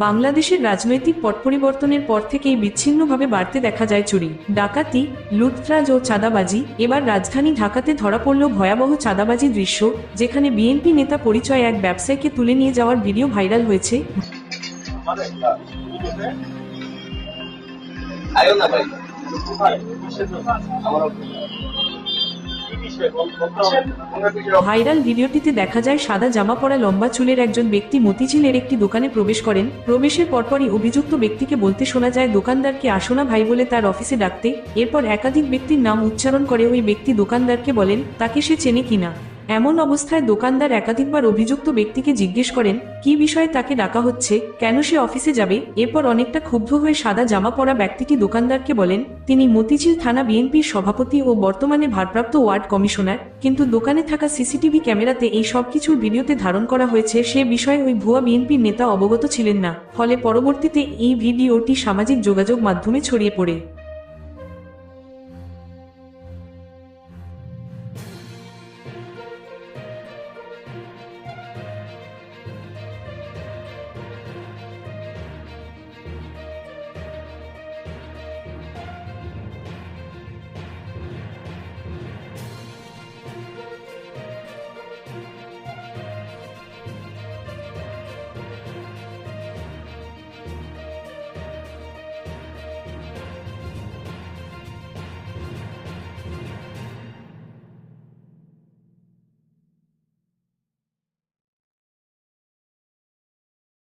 বাংলাদেশের রাজনৈতিক পট পরিবর্তনের পর থেকেই বিচ্ছিন্নভাবে বাড়তে দেখা যায় চুরি, ডাকাতি, লুটতরাজ ও চাঁদাবাজি। এবার রাজধানী ঢাকাতে ধরা পড়ল ভয়াবহ চাঁদাবাজি দৃশ্য, যেখানে বিএনপি নেতা পরিচয় এক ব্যবসায়ীকে তুলে নিয়ে যাওয়ার ভিডিও ভাইরাল হয়েছে। ভাইরাল ভিডিওটিতে দেখা যায় সাদা জামা পরা লম্বা চুলের একজন ব্যক্তি মতিঝিলের একটি দোকানে প্রবেশ করেন। প্রবেশের পরপরই অভিযুক্ত ব্যক্তিকে বলতে শোনা যায় দোকানদারকে আসোনা ভাই বলে তার অফিসে ডাকতে। এরপর একাধিক ব্যক্তির নাম উচ্চারণ করে ওই ব্যক্তি দোকানদারকে বলেন তাকে সে চেনে কিনা। এমন অবস্থায় দোকানদার একাধিকবার অভিযুক্ত ব্যক্তিকে জিজ্ঞেস করেন কি বিষয়ে তাকে ডাকা হচ্ছে, কেন সে অফিসে যাবে। এরপর অনেকটা ক্ষুব্ধ হয়ে সাদা জামা পরা ব্যক্তিটি দোকানদারকে বলেন তিনি মতিঝিল থানা বিএনপির সভাপতি ও বর্তমানে ভারপ্রাপ্ত ওয়ার্ড কমিশনার, কিন্তু দোকানে থাকা সিসিটিভি ক্যামেরাতে এই সবকিছুর ভিডিওতে ধারণ করা হয়েছে সে বিষয়ে ওই ভুয়া বিএনপির নেতা অবগত ছিলেন না। ফলে পরবর্তীতে এই ভিডিওটি সামাজিক যোগাযোগ মাধ্যমে ছড়িয়ে পড়ে।